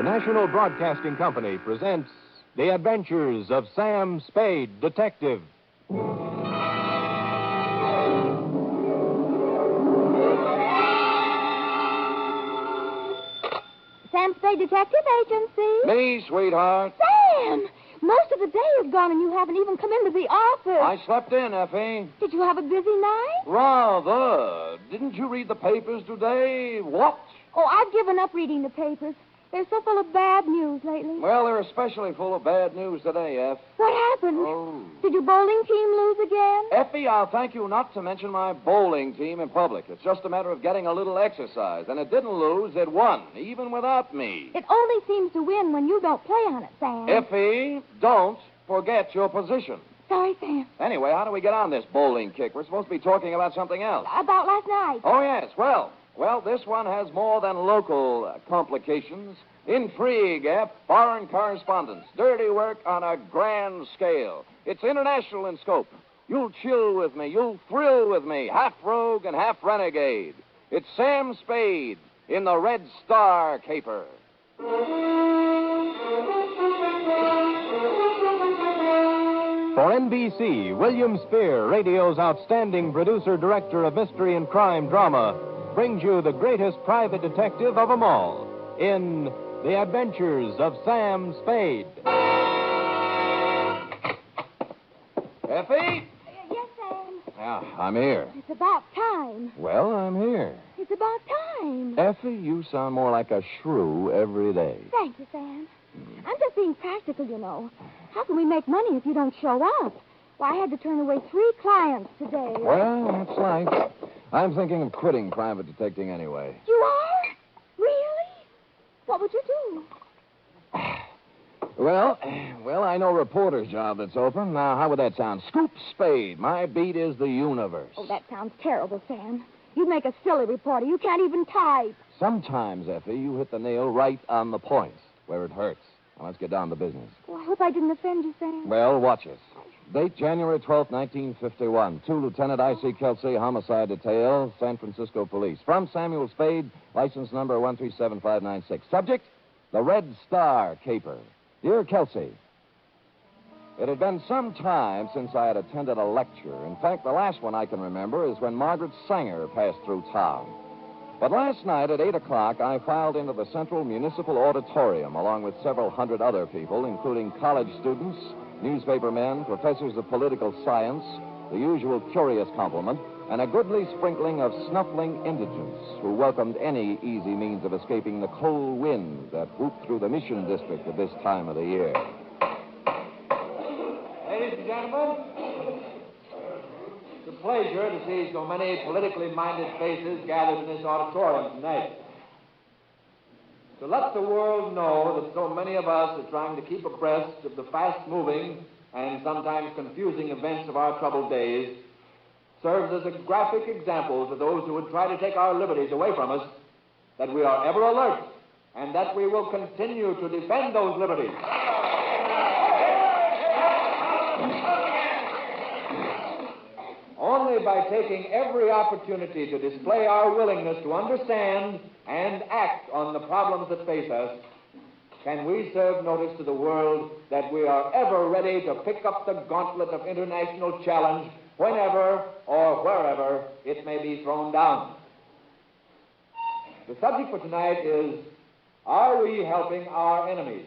The National Broadcasting Company presents The Adventures of Sam Spade, Detective. Sam Spade Detective Agency. Me, sweetheart. Sam! Most of the day is gone and you haven't even come into the office. I slept in, Effie. Did you have a busy night? Rather. Didn't you read the papers today? What? Oh, I've given up reading the papers. They're so full of bad news lately. Well, they're especially full of bad news today, Eff. What happened? Oh. Did your bowling team lose again? Effie, I'll thank you not to mention my bowling team in public. It's just a matter of getting a little exercise. And it didn't lose, it won, even without me. It only seems to win when you don't play on it, Sam. Effie, don't forget your position. Sorry, Sam. Anyway, how do we get on this bowling kick? We're supposed to be talking about something else. About last night. Oh, yes. Well, this one has more than local complications. Intrigue, foreign correspondence, dirty work on a grand scale. It's international in scope. You'll chill with me. You'll thrill with me. Half rogue and half renegade. It's Sam Spade in the Red Star caper. For NBC, William Spear, radio's outstanding producer-director of mystery and crime drama, brings you the greatest private detective of them all in The Adventures of Sam Spade. Effie? Yes, Sam. Yeah, I'm here. It's about time. Well, I'm here. It's about time. Effie, you sound more like a shrew every day. Thank you, Sam. I'm just being practical, you know. How can we make money if you don't show up? Well, I had to turn away 3 clients today. Well, that's nice. I'm thinking of quitting private detecting anyway. You are? Really? What would you do? Well, I know a reporter's job that's open. Now, how would that sound? Scoop Spade. My beat is the universe. Oh, that sounds terrible, Sam. You'd make a silly reporter. You can't even type. Sometimes, Effie, you hit the nail right on the point, where it hurts. Now, let's get down to business. Well, I hope I didn't offend you, Sam. Well, watch us. Date January 12th, 1951. To Lieutenant I.C. Kelsey, homicide detail, San Francisco Police. From Samuel Spade, license number 137596. Subject, the Red Star caper. Dear Kelsey, it had been some time since I had attended a lecture. In fact, the last one I can remember is when Margaret Sanger passed through town. But last night at 8 o'clock, I filed into the Central Municipal Auditorium along with several hundred other people, including college students, newspaper men, professors of political science, the usual curious complement, and a goodly sprinkling of snuffling indigents who welcomed any easy means of escaping the cold winds that whoop through the Mission District at this time of the year. Ladies and gentlemen, it's a pleasure to see so many politically minded faces gathered in this auditorium tonight. To let the world know that so many of us are trying to keep abreast of the fast-moving and sometimes confusing events of our troubled days serves as a graphic example to those who would try to take our liberties away from us that we are ever alert and that we will continue to defend those liberties. Only by taking every opportunity to display our willingness to understand and act on the problems that face us can we serve notice to the world that we are ever ready to pick up the gauntlet of international challenge whenever or wherever it may be thrown down. The subject for tonight is, are we helping our enemies?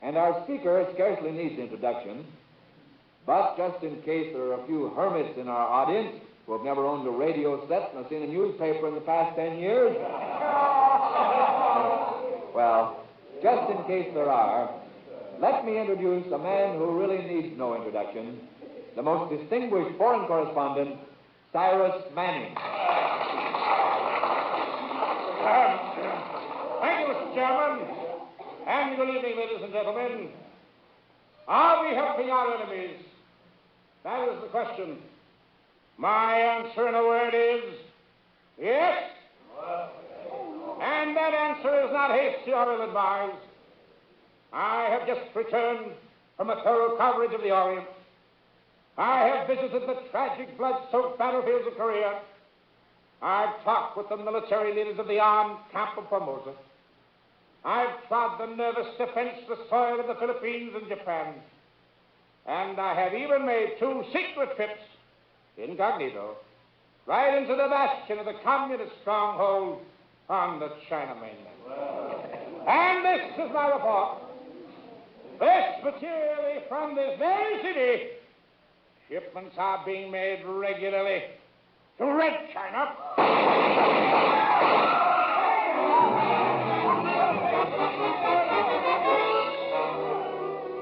And our speaker scarcely needs introduction. But just in case there are a few hermits in our audience who have never owned a radio set nor seen a newspaper in the past 10 years, well, just in case there are, let me introduce a man who really needs no introduction, the most distinguished foreign correspondent, Cyrus Manning. Thank you, Mr. Chairman. And good evening, ladies and gentlemen. Are we helping our enemies? That is the question. My answer in a word is yes. And that answer is not hasty or ill-advised. I have just returned from a thorough coverage of the Orient. I have visited the tragic, blood-soaked battlefields of Korea. I've talked with the military leaders of the armed camp of Formosa. I've trod the nervous, defenseless soil of the Philippines and Japan. And I have even made 2 secret trips, incognito, right into the bastion of the communist stronghold on the China mainland. And this is my report. Fresh materially from this very city, shipments are being made regularly to Red China.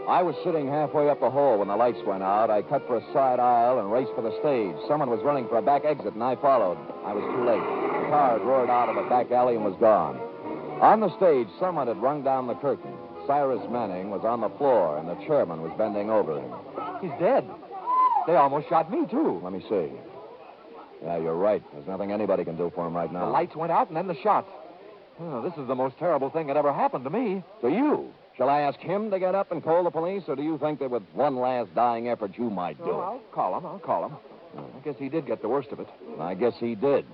I was sitting halfway up the hall when the lights went out. I cut for a side aisle and raced for the stage. Someone was running for a back exit, and I followed. I was too late. The car had roared out of a back alley and was gone. On the stage, someone had rung down the curtain. Cyrus Manning was on the floor, and the chairman was bending over him. He's dead. They almost shot me, too. Let me see. Yeah, you're right. There's nothing anybody can do for him right now. The lights went out and then the shots. Oh, this is the most terrible thing that ever happened to me. To you? Shall I ask him to get up and call the police, or do you think that with one last dying effort you might do it? I'll call him. I guess he did get the worst of it. I guess he did.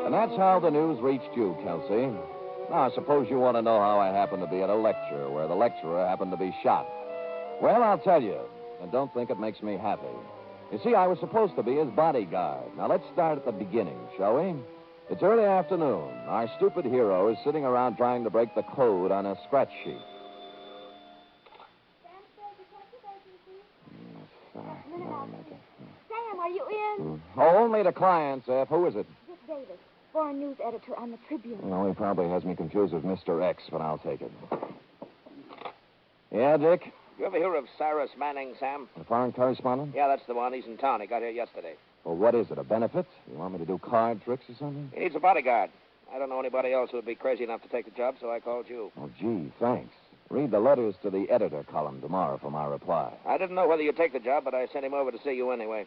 And that's how the news reached you, Kelsey. Now, I suppose you want to know how I happened to be at a lecture where the lecturer happened to be shot. Well, I'll tell you, and don't think it makes me happy. You see, I was supposed to be his bodyguard. Now, let's start at the beginning, shall we? It's early afternoon. Our stupid hero is sitting around trying to break the code on a scratch sheet. Sam, are you in? Oh, only the clients, F. Who is it? Dick Davis, foreign news editor on the Tribune. Well, he probably has me confused with Mr. X, but I'll take it. Yeah, Dick? You ever hear of Cyrus Manning, Sam? The foreign correspondent? Yeah, that's the one. He's in town. He got here yesterday. Well, what is it, a benefit? You want me to do card tricks or something? He needs a bodyguard. I don't know anybody else who would be crazy enough to take the job, so I called you. Oh, gee, thanks. Read the letters to the editor column tomorrow for my reply. I didn't know whether you'd take the job, but I sent him over to see you anyway.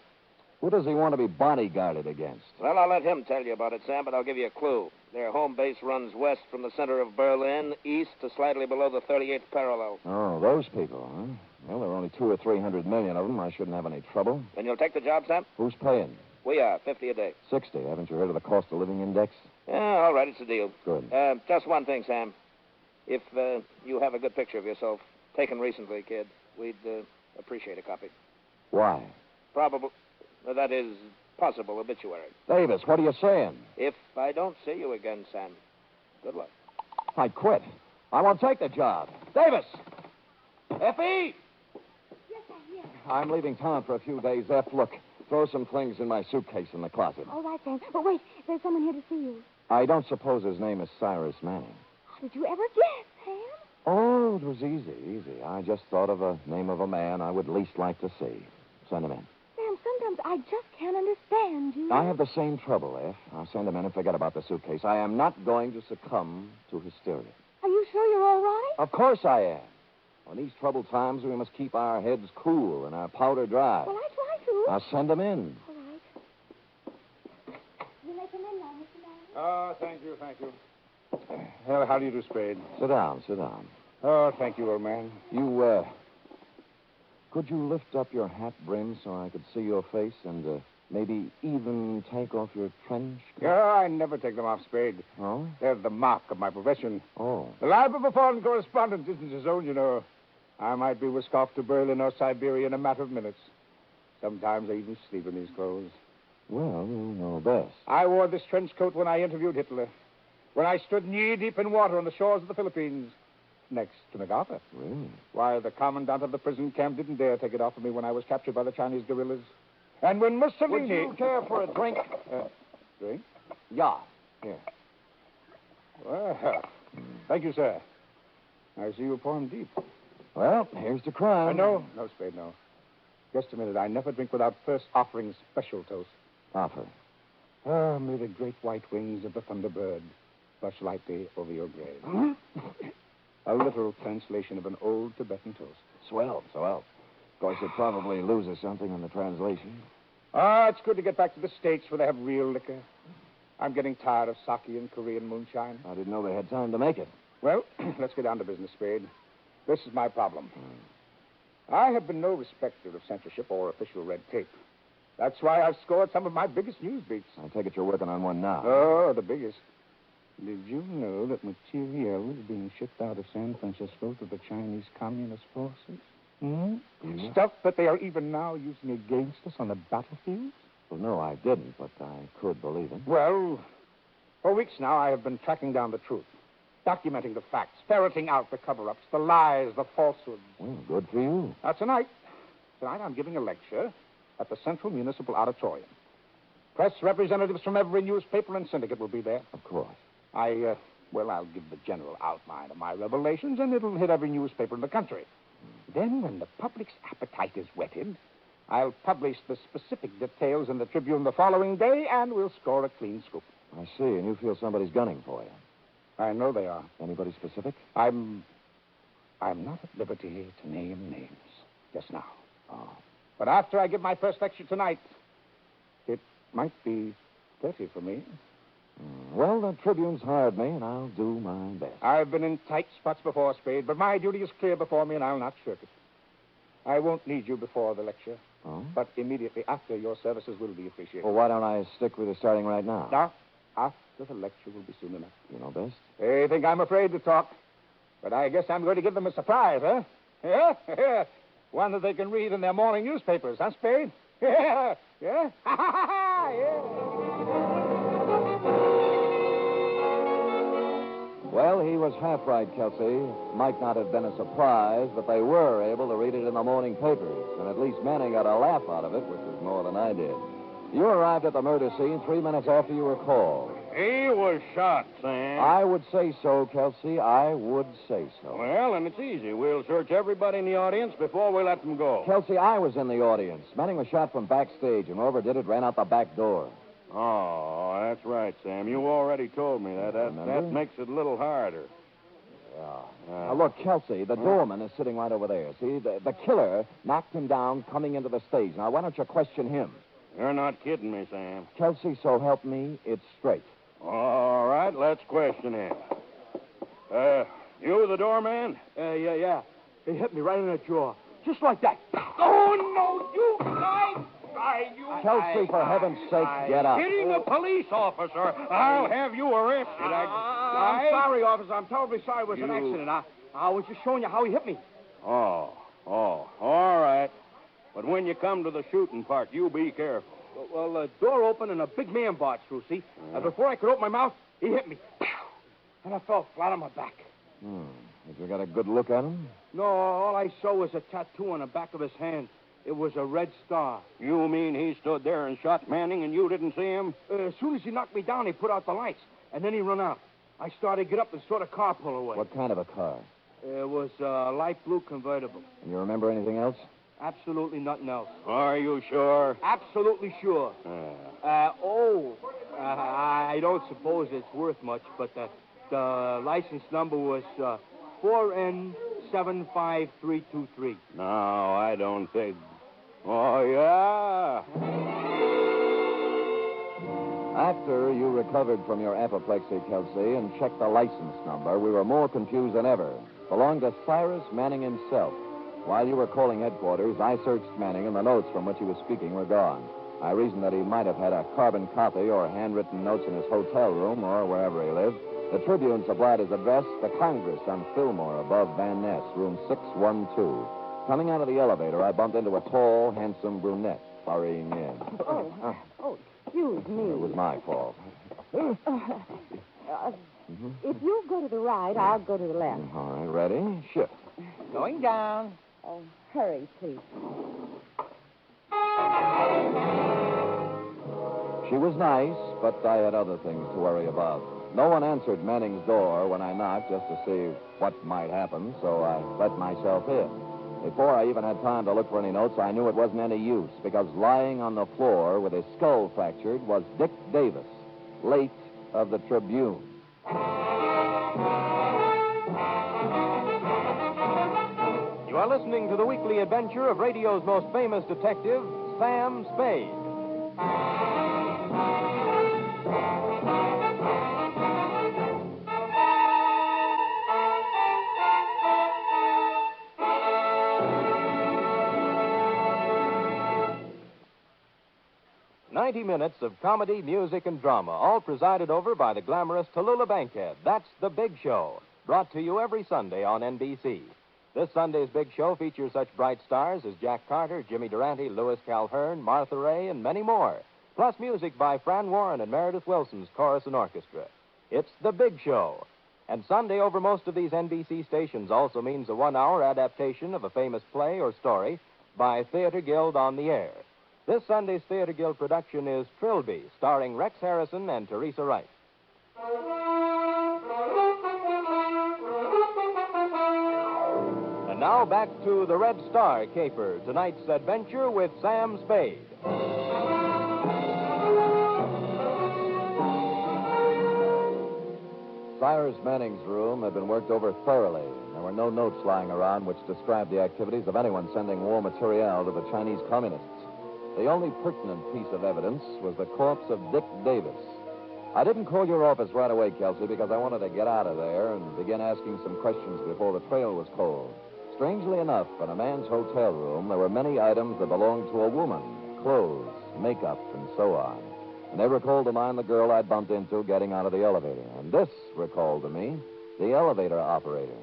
Who does he want to be bodyguarded against? Well, I'll let him tell you about it, Sam, but I'll give you a clue. Their home base runs west from the center of Berlin, east to slightly below the 38th parallel. Oh, those people, huh? Well, there are only 200 or 300 million of them. I shouldn't have any trouble. Then you'll take the job, Sam? Who's paying? We are, 50 a day. 60. Haven't you heard of the cost of living index? Yeah, all right, it's a deal. Good. Just one thing, Sam. If you have a good picture of yourself, taken recently, kid, we'd appreciate a copy. Why? Probable. That is, possible obituary. Davis, what are you saying? If I don't see you again, Sam, good luck. I quit. I won't take the job. Davis! Effie! Yes, I'm here. I'm leaving town for a few days. F, look. Throw some things in my suitcase in the closet. All right, Sam. But wait, there's someone here to see you. I don't suppose his name is Cyrus Manning. How did you ever guess, Sam? Oh, it was easy. I just thought of a name of a man I would least like to see. Send him in. Sam, sometimes I just can't understand you. I have the same trouble, F. I'll send him in and forget about the suitcase. I am not going to succumb to hysteria. Are you sure you're all right? Of course I am. On these troubled times, we must keep our heads cool and our powder dry. Well, I try to. I'll send him in. All right. You may come in now, Mr. Manning. Oh, thank you. Well, how do you do, Spade? Sit down. Oh, thank you, old man. You, could you lift up your hat brim so I could see your face and, maybe even take off your trench coat? Yeah, I never take them off, Spade. Oh? They're the mark of my profession. Oh. The life of a foreign correspondent isn't his own, you know. I might be whisked off to Berlin or Siberia in a matter of minutes. Sometimes I even sleep in these clothes. Well, you know best. I wore this trench coat when I interviewed Hitler. When I stood knee-deep in water on the shores of the Philippines. Next to MacArthur. Really? Why, the commandant of the prison camp didn't dare take it off of me when I was captured by the Chinese guerrillas. And when Mussolini... Would you care for a drink? Drink? Yeah. Here. Well, thank you, sir. I see you pour 'em deep. Well, here's the crime. No, Spade, no. Just a minute. I never drink without first offering special toast. Offer. Ah, may the great white wings of the thunderbird brush lightly over your grave. A literal translation of an old Tibetan toast. Swell. Of course, it probably loses something in the translation. Ah, it's good to get back to the States where they have real liquor. I'm getting tired of sake and Korean moonshine. I didn't know they had time to make it. Well, let's get down to business, Spade. This is my problem. I have been no respecter of censorship or official red tape. That's why I've scored some of my biggest news beats. I take it you're working on one now. Oh, the biggest. Did you know that material is being shipped out of San Francisco to the Chinese Communist forces? Hmm? Yeah. Stuff that they are even now using against us on the battlefield? Well, no, I didn't, but I could believe it. Well, for weeks now, I have been tracking down the truth, documenting the facts, ferreting out the cover-ups, the lies, the falsehoods. Well, good for you. Now, tonight I'm giving a lecture at the Central Municipal Auditorium. Press representatives from every newspaper and syndicate will be there. Of course. I'll give the general outline of my revelations, and it'll hit every newspaper in the country. Then, when the public's appetite is whetted, I'll publish the specific details in the Tribune the following day, and we'll score a clean scoop. I see, and you feel somebody's gunning for you. I know they are. Anybody specific? I'm not at liberty to name names just now. Oh. But after I give my first lecture tonight, it might be 30 for me. Well, the Tribune's hired me, and I'll do my best. I've been in tight spots before, Spade, but my duty is clear before me, and I'll not shirk it. I won't need you before the lecture, but immediately after, your services will be appreciated. Well, why don't I stick with you starting right now? Now, after the lecture will be soon enough. You know best. They think I'm afraid to talk, but I guess I'm going to give them a surprise, huh? Yeah? One that they can read in their morning newspapers, huh, Spade? Yeah? Yeah? Yeah. Well, he was half right, Kelsey. Might not have been a surprise, but they were able to read it in the morning papers. And at least Manning got a laugh out of it, which was more than I did. You arrived at the murder scene 3 minutes after you were called. He was shot, Sam. I would say so, Kelsey. I would say so. Well, and it's easy. We'll search everybody in the audience before we let them go. Kelsey, I was in the audience. Manning was shot from backstage, and whoever did it ran out the back door. Oh, that's right, Sam. You already told me that. That makes it a little harder. Yeah. Now, look, Kelsey, the doorman is sitting right over there. See, the killer knocked him down coming into the stage. Now, why don't you question him? You're not kidding me, Sam. Kelsey, so help me, it's straight. All right, let's question him. You the doorman? Yeah. He hit me right in the jaw. Just like that. Oh, no, you guys! Kelsey, for heaven's sake, get up. Hitting a police officer. I'll have you arrested. I'm sorry, officer. I'm terribly sorry. It was an accident. I was just showing you how he hit me. Oh, all right. But when you come to the shooting part, you be careful. Well, the door opened and a big man barged through, see? Before I could open my mouth, he hit me. And I fell flat on my back. Have you got a good look at him? No, all I saw was a tattoo on the back of his hand. It was a red star. You mean he stood there and shot Manning and you didn't see him? As soon as he knocked me down, he put out the lights. And then he run out. I started to get up and saw the car pull away. What kind of a car? It was a light blue convertible. And you remember anything else? Absolutely nothing else. Are you sure? Absolutely sure. I don't suppose it's worth much, but the license number was 4N75323. No, I don't think. Oh, yeah? After you recovered from your apoplexy, Kelsey, and checked the license number, we were more confused than ever. Belonged to Cyrus Manning himself. While you were calling headquarters, I searched Manning, and the notes from which he was speaking were gone. I reasoned that he might have had a carbon copy or handwritten notes in his hotel room or wherever he lived. The Tribune supplied his address, the Congress on Fillmore, above Van Ness, room 612. Coming out of the elevator, I bumped into a tall, handsome brunette hurrying in. Excuse me. It was my fault. If you go to the right, I'll go to the left. All right, ready? Shift. Going down. Oh, hurry, please. She was nice, but I had other things to worry about. No one answered Manning's door when I knocked just to see what might happen, so I let myself in. Before I even had time to look for any notes, I knew it wasn't any use, because lying on the floor with his skull fractured was Dick Davis, late of the Tribune. You are listening to the weekly adventure of radio's most famous detective, Sam Spade. 90 minutes of comedy, music, and drama, all presided over by the glamorous Tallulah Bankhead. That's The Big Show, brought to you every Sunday on NBC. This Sunday's Big Show features such bright stars as Jack Carter, Jimmy Durante, Louis Calhern, Martha Ray, and many more. Plus music by Fran Warren and Meredith Wilson's chorus and orchestra. It's The Big Show. And Sunday over most of these NBC stations also means a 1-hour adaptation of a famous play or story by Theater Guild on the Air. This Sunday's Theater Guild production is Trilby, starring Rex Harrison and Teresa Wright. And now back to the Red Star Caper, tonight's adventure with Sam Spade. Cyrus Manning's room had been worked over thoroughly. There were no notes lying around which described the activities of anyone sending war material to the Chinese communists. The only pertinent piece of evidence was the corpse of Dick Davis. I didn't call your office right away, Kelsey, because I wanted to get out of there and begin asking some questions before the trail was cold. Strangely enough, in a man's hotel room, there were many items that belonged to a woman. Clothes, makeup, and so on. And they recalled to mind the girl I'd bumped into getting out of the elevator. And this recalled to me the elevator operator.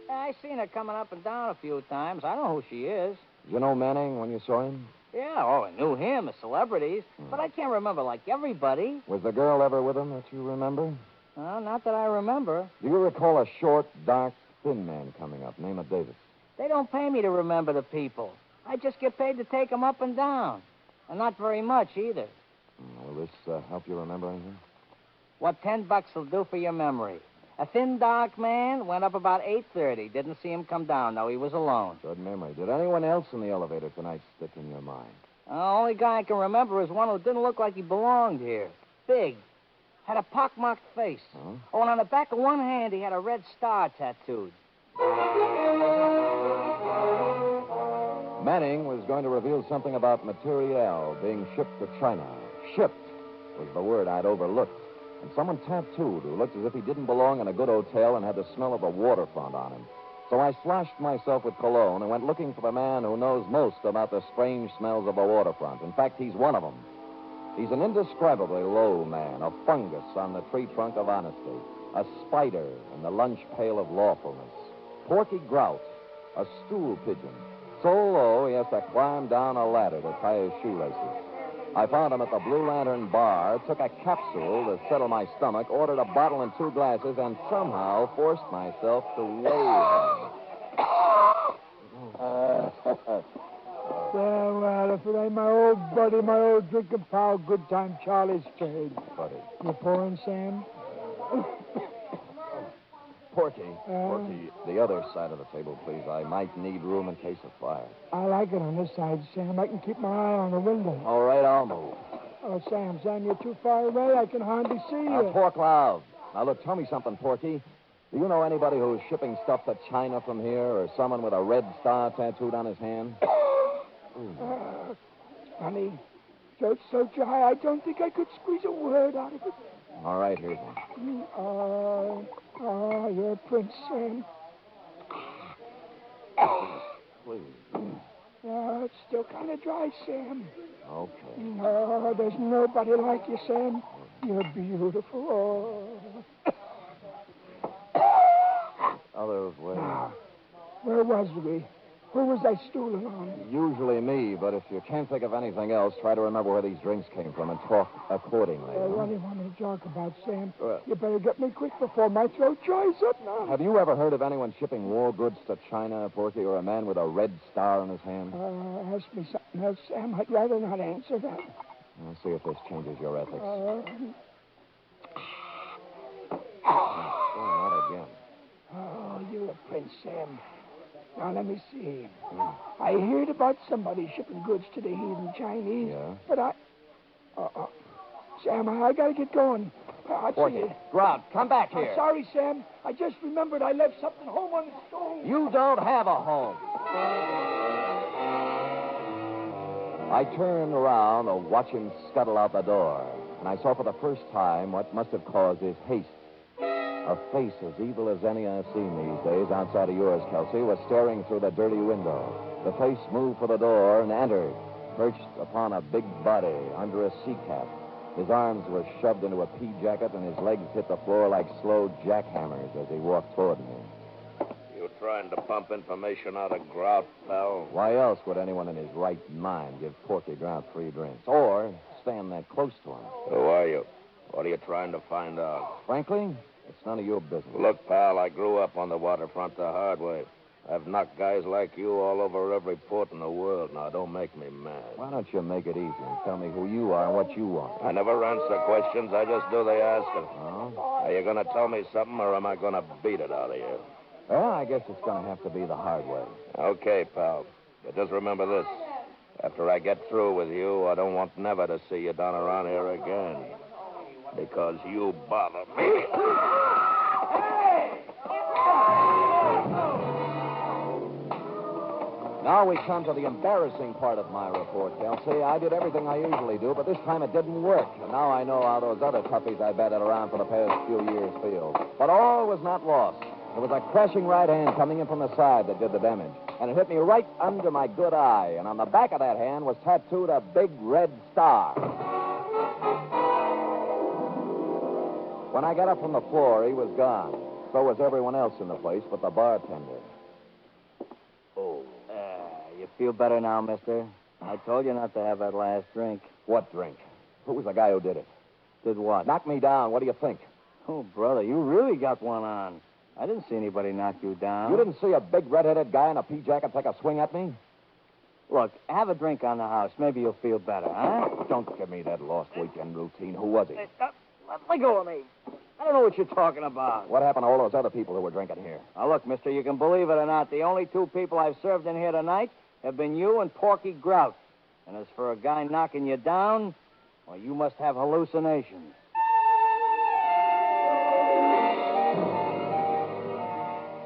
I seen her coming up and down a few times. I don't know who she is. Did you know Manning when you saw him? Yeah, I knew him, the celebrities. But I can't remember like everybody. Was the girl ever with him that you remember? Not that I remember. Do you recall a short, dark, thin man coming up, name of Davis? They don't pay me to remember the people. I just get paid to take them up and down. And not very much either. Will this help you remember anything? What $10 will do for your memory. A thin, dark man went up about 8:30. Didn't see him come down, though. He was alone. Good memory. Did anyone else in the elevator tonight stick in your mind? The only guy I can remember is one who didn't look like he belonged here. Big. Had a pockmarked face. Huh? Oh, and on the back of one hand, he had a red star tattooed. Manning was going to reveal something about materiel being shipped to China. Shipped was the word I'd overlooked. And someone tattooed who looked as if he didn't belong in a good hotel and had the smell of the waterfront on him. So I sloshed myself with cologne and went looking for the man who knows most about the strange smells of the waterfront. In fact, he's one of them. He's an indescribably low man, a fungus on the tree trunk of honesty, a spider in the lunch pail of lawfulness, Porky Grout, a stool pigeon, so low he has to climb down a ladder to tie his shoelaces. I found him at the Blue Lantern bar, took a capsule to settle my stomach, ordered a bottle and 2 glasses, and somehow forced myself to wave him. Well, if it ain't my old buddy, my old drinking pal, good time Charlie Spade. Buddy. You pouring, Sam? Porky, the other side of the table, please. I might need room in case of fire. I like it on this side, Sam. I can keep my eye on the window. All right, I'll move. Oh, Sam, you're too far away. I can hardly see you. Pork loud. Now, look, tell me something, Porky. Do you know anybody who's shipping stuff to China from here, or someone with a red star tattooed on his hand? Funny. Throat's so dry, I don't think I could squeeze a word out of it. All right, here's one. You're a prince, Sam. Please. It's still kind of dry, Sam. Okay. No, there's nobody like you, Sam. You're beautiful. Other way. Now, where was we? Who was I stooling on? Usually me, but if you can't think of anything else, try to remember where these drinks came from and talk accordingly. What do you want me to talk about, Sam? You better get me quick before my throat dries up now. Have you ever heard of anyone shipping war goods to China, Porky, or a man with a red star on his hand? Ask me something else, Sam. I'd rather not answer that. I'll see if this changes your ethics. Not again. Oh, you're a prince, Sam. Now, let me see. I heard about somebody shipping goods to the heathen Chinese. Yeah? But Sam, I gotta get going. I'll see you. Grout, come back here. I'm sorry, Sam. I just remembered I left something home on the stove. You don't have a home. I turned around to watch him scuttle out the door, and I saw for the first time what must have caused his haste. A face as evil as any I've seen these days outside of yours, Kelsey, was staring through the dirty window. The face moved for the door and entered. perched upon a big body under a sea cap. His arms were shoved into a pea jacket, and his legs hit the floor like slow jackhammers as he walked toward me. You trying to pump information out of Grout, pal? Why else would anyone in his right mind give Porky Grout free drinks? Or stand that close to him? Who are you? What are you trying to find out? Frankly, it's none of your business. Look, pal, I grew up on the waterfront the hard way. I've knocked guys like you all over every port in the world. Now, don't make me mad. Why don't you make it easy and tell me who you are and what you want? I never answer questions. I just do the asking. Oh? Are you going to tell me something, or am I going to beat it out of you? Well, I guess it's going to have to be the hard way. Okay, pal. But just remember this. After I get through with you, I don't want never to see you down around here again. Because you bother me. Now we come to the embarrassing part of my report, Kelsey. I did everything I usually do, but this time it didn't work. And now I know how those other puppies I batted around for the past few years feel. But all was not lost. It was a crashing right hand coming in from the side that did the damage. And it hit me right under my good eye. And on the back of that hand was tattooed a big red star. When I got up from the floor, he was gone. So was everyone else in the place but the bartender. Oh. You feel better now, mister? I told you not to have that last drink. What drink? Who was the guy who did it? Did what? Knock me down. What do you think? Oh, brother, you really got one on. I didn't see anybody knock you down. You didn't see a big red-headed guy in a pea jacket take a swing at me? Look, have a drink on the house. Maybe you'll feel better, huh? Don't give me that lost weekend routine. Who was he? Let go of me. I don't know what you're talking about. What happened to all those other people who were drinking here? Now, look, mister, you can believe it or not, the only two people I've served in here tonight have been you and Porky Grout. And as for a guy knocking you down, well, you must have hallucinations.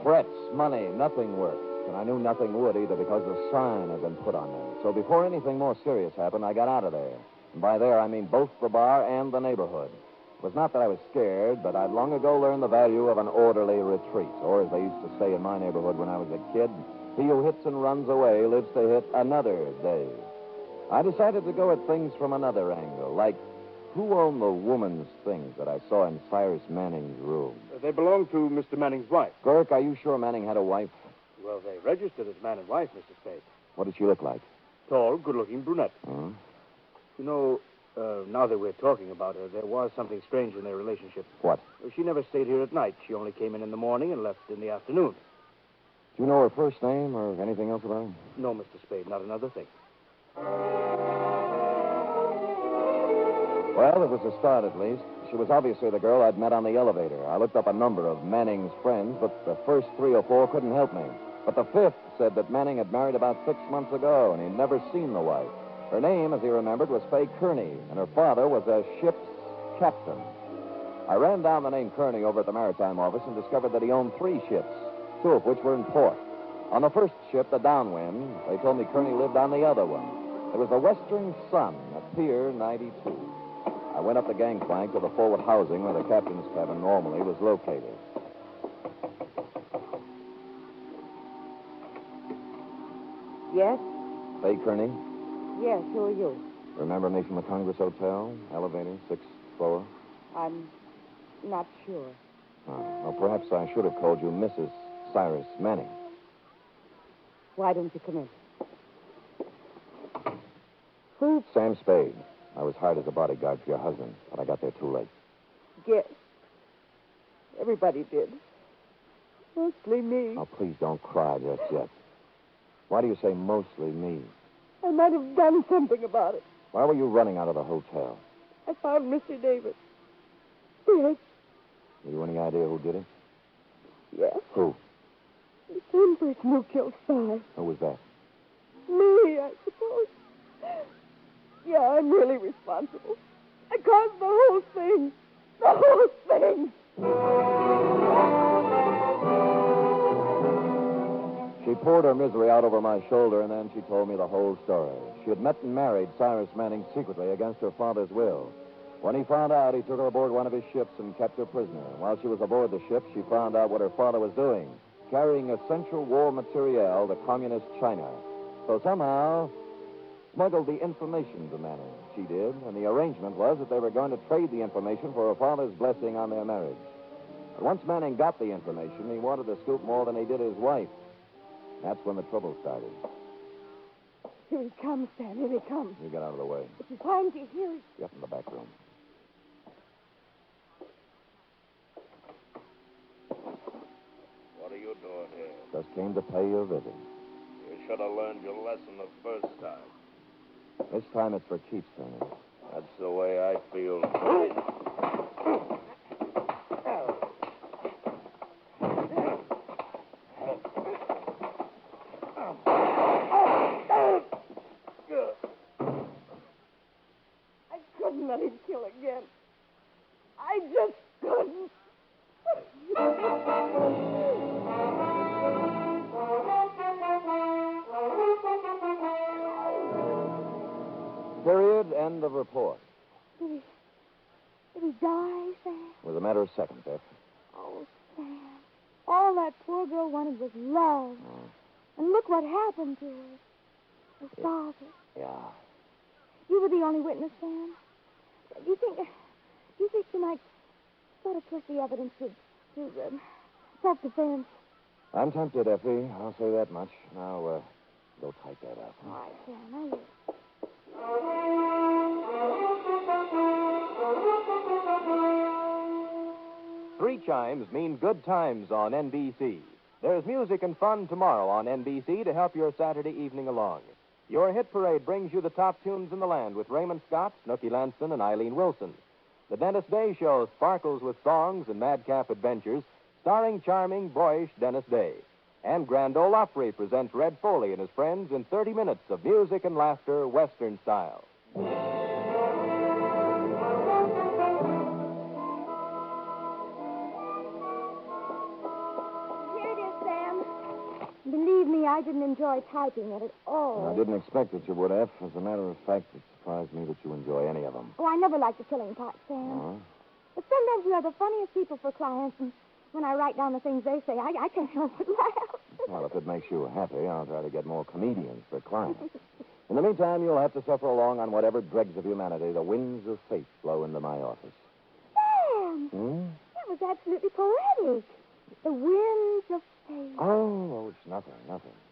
Threats, money, nothing worked. And I knew nothing would either because the sign had been put on them. So before anything more serious happened, I got out of there. And by there, I mean both the bar and the neighborhood. It was not that I was scared, but I'd long ago learned the value of an orderly retreat. Or as they used to say in my neighborhood when I was a kid, he who hits and runs away lives to hit another day. I decided to go at things from another angle, like who owned the woman's things that I saw in Cyrus Manning's room? They belong to Mr. Manning's wife. Girk, are you sure Manning had a wife? Well, they registered as man and wife, Mr. Spade. What did she look like? Tall, good-looking brunette. Huh? You know, now that we're talking about her, there was something strange in their relationship. What? She never stayed here at night. She only came in the morning and left in the afternoon. Do you know her first name or anything else about her? No, Mr. Spade, not another thing. Well, it was a start, at least. She was obviously the girl I'd met on the elevator. I looked up a number of Manning's friends, but the first 3 or 4 couldn't help me. But the 5th said that Manning had married about 6 months ago, and he'd never seen the wife. Her name, as he remembered, was Fay Kearney, and her father was a ship's captain. I ran down the name Kearney over at the maritime office and discovered that he owned 3 ships, 2 of which were in port. On the first ship, the Downwind, they told me Kearney lived on the other one. It was the Western Sun at Pier 92. I went up the gangplank to the forward housing where the captain's cabin normally was located. Yes? Fay Kearney, Yes, who are you? remember me from the Congress Hotel? Elevator, 6th floor? I'm not sure. Well, perhaps I should have called you Mrs. Cyrus Manning. Why don't you come in? Sam Spade. I was hired as a bodyguard for your husband, but I got there too late. Yes. Everybody did. Mostly me. Oh, please don't cry just yet. Why do you say mostly me? I might have done something about it. Why were you running out of the hotel? I found Mr. Davis. Yes. Have you any idea who did it? Yes. Who? The same person who killed Spade. Who was that? Me, I suppose. Yeah, I'm really responsible. I caused the whole thing. The whole thing. She poured her misery out over my shoulder, and then she told me the whole story. She had met and married Cyrus Manning secretly against her father's will. When he found out, he took her aboard one of his ships and kept her prisoner. While she was aboard the ship, she found out what her father was doing, carrying essential war materiel to communist China. So somehow, smuggled the information to Manning. She did, and the arrangement was that they were going to trade the information for her father's blessing on their marriage. But once Manning got the information, he wanted to scoop more than he did his wife. That's when the trouble started. Here he comes, Sam. Here he comes. You get out of the way. It's time to hear it. Get in the back room. What are you doing here? Just came to pay you a visit. You should have learned your lesson the first time. This time it's for keeps, Tony. That's the way I feel. I couldn't let him kill again. I just couldn't. Period. End of report. Did he die, Sam? It was a matter of seconds, Beth. Oh, Sam. All that poor girl wanted was love. And look what happened to her. Her father. Yeah. You were the only witness, Sam. Do you think you might sort of push the evidence to self-defense? I'm tempted, Effie. I'll say that much. Now, go type that up. All right, Sam. I will. Three chimes mean good times on NBC. There's music and fun tomorrow on NBC to help your Saturday evening along. Your hit parade brings you the top tunes in the land with Raymond Scott, Snooky Lanston, and Eileen Wilson. The Dennis Day Show sparkles with songs and madcap adventures, starring charming, boyish Dennis Day. And Grand Ole Opry presents Red Foley and his friends in 30 minutes of music and laughter, Western style. Here it is, Sam. Believe me, I didn't enjoy typing it at all. I didn't expect that you would, F. As a matter of fact, it surprised me that you enjoy any of them. Oh, I never liked the killing part, Sam. But sometimes you are the funniest people for clients, and when I write down the things they say, I can't help but laugh. Well, if it makes you happy, I'll try to get more comedians for clients. In the meantime, you'll have to suffer along on whatever dregs of humanity the winds of fate blow into my office. Sam! That was absolutely poetic. The winds of fate. Oh, it's nothing.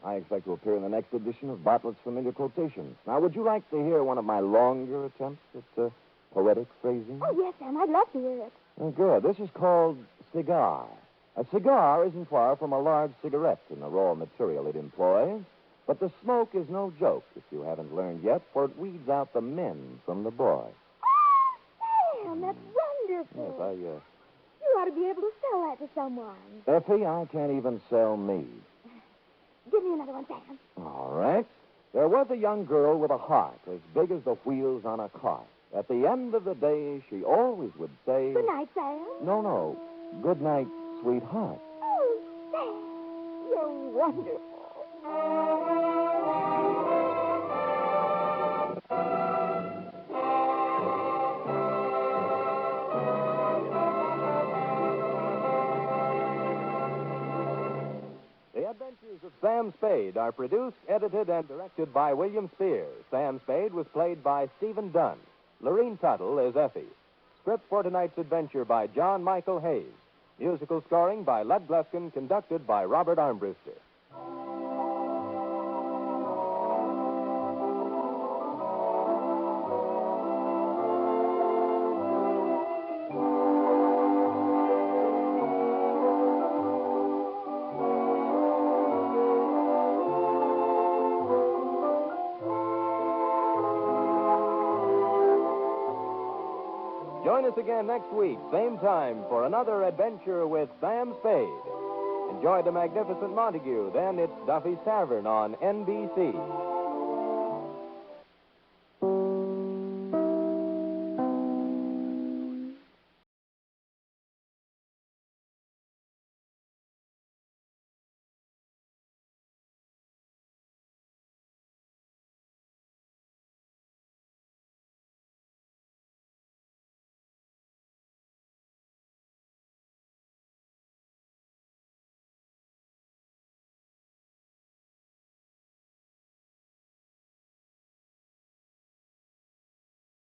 I expect to appear in the next edition of Bartlett's Familiar Quotations. Now, would you like to hear one of my longer attempts at poetic phrasing? Oh, yes, Sam. I'd love to hear it. Oh, good. This is called cigar. A cigar isn't far from a large cigarette in the raw material it employs, but the smoke is no joke, if you haven't learned yet, for it weeds out the men from the boy. Oh, Sam, that's wonderful. Yes, You ought to be able to sell that to someone. Effie, I can't even sell me. Give me another one, Sam. All right. There was a young girl with a heart as big as the wheels on a cart. At the end of the day, she always would say... Good night, Sam. No. Good night, sweetheart. Oh, Sam, you're wonderful. The Adventures of Sam Spade are produced, edited, and directed by William Spear. Sam Spade was played by Stephen Dunn. Lorene Tuttle is Effie. Script for tonight's adventure by John Michael Hayes. Musical scoring by Lud Gluskin, conducted by Robert Armbruster. Join us again next week, same time, for another adventure with Sam Spade. Enjoy the magnificent Montague, then it's Duffy's Tavern on NBC.